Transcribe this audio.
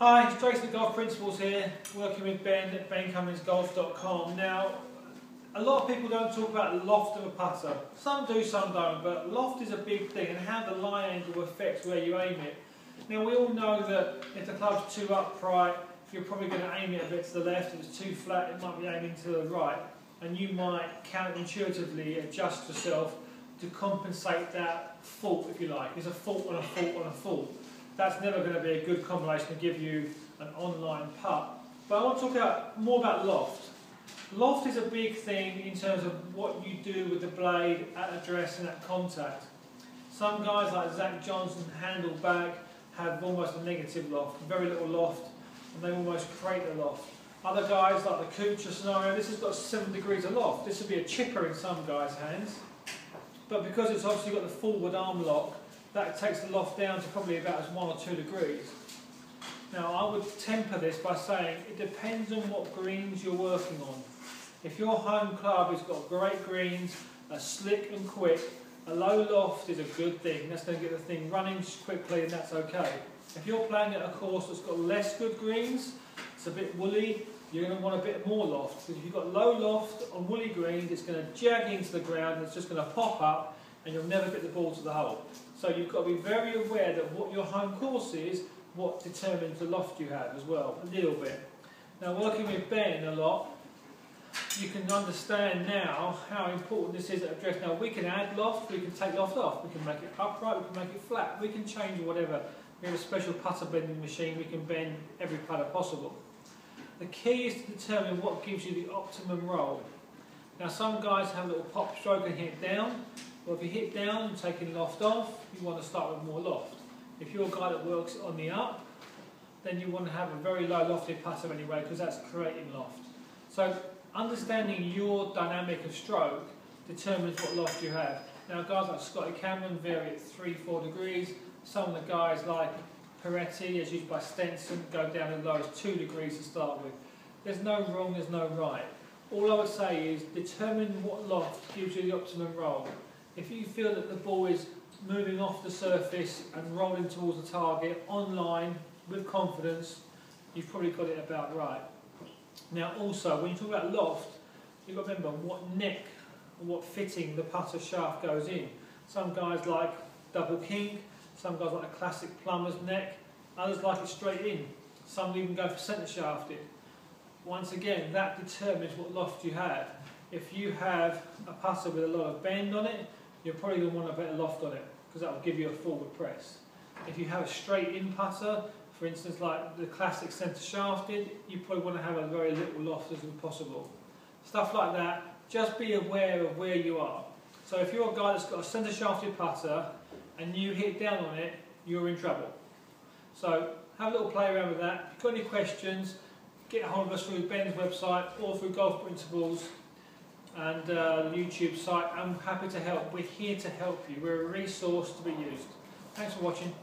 Hi, it's Jason at Golf Principles here, working with Ben at BenCummingsGolf.com. Now, a lot of people don't talk about the loft of a putter. Some do, some don't, but loft is a big thing and how the lie angle affects where you aim it. Now, we all know that if the club's too upright, you're probably going to aim it a bit to the left. If it's too flat, it might be aiming to the right. And you might counterintuitively adjust yourself to compensate that fault, if you like. It's a fault on a fault on a fault. That's never going to be a good combination to give you an online putt. But I want to talk more about loft. Loft is a big thing in terms of what you do with the blade at address and at contact. Some guys like Zach Johnson, handle back, have almost a negative loft, very little loft, and they almost create a loft. Other guys like the Kuchar scenario, this has got 7 degrees of loft. This would be a chipper in some guys' hands. But because it's obviously got the forward arm lock, that takes the loft down to probably about as 1 or 2 degrees. Now I would temper this by saying it depends on what greens you're working on. If your home club has got great greens, are slick and quick, a low loft is a good thing. That's going to get the thing running quickly and that's okay. If you're playing at a course that's got less good greens, it's a bit woolly, you're going to want a bit more loft. Because if you've got low loft on woolly greens, it's going to jag into the ground and it's just going to pop up and you'll never get the ball to the hole. So you've got to be very aware that what your home course is, what determines the loft you have as well, a little bit. Now working with Ben a lot, you can understand now how important this is at address. Now we can add loft, we can take loft off, we can make it upright, we can make it flat, we can change whatever. We have a special putter bending machine, we can bend every putter possible. The key is to determine what gives you the optimum roll. Now some guys have a little pop stroke and hit down. Well, if you hit down and taking loft off, you want to start with more loft. If you're a guy that works on the up, then you want to have a very low lofted putter anyway, because that's creating loft. So understanding your dynamic of stroke determines what loft you have. Now guys like Scotty Cameron vary at 3-4 degrees. Some of the guys like Peretti, as used by Stenson, go down as low as 2 degrees to start with. There's no wrong, there's no right. All I would say is determine what loft gives you the optimum roll. If you feel that the ball is moving off the surface and rolling towards the target online with confidence, you've probably got it about right. Now also, when you talk about loft, you've got to remember what neck or what fitting the putter shaft goes in. Some guys like double king, some guys like a classic plumber's neck, others like it straight in. Some even go for centre shafted. Once again, that determines what loft you have. If you have a putter with a lot of bend on it, you're probably going to want a better loft on it, because that will give you a forward press. If you have a straight in putter, for instance like the classic centre shafted, you probably want to have a very little loft as possible. Stuff like that, just be aware of where you are. So if you're a guy that's got a centre shafted putter and you hit down on it, you're in trouble. So have a little play around with that. If you've got any questions, get a hold of us through Ben's website or through Golf Principles and the YouTube site. I'm happy to help. We're here to help you. We're a resource to be used. Thanks for watching.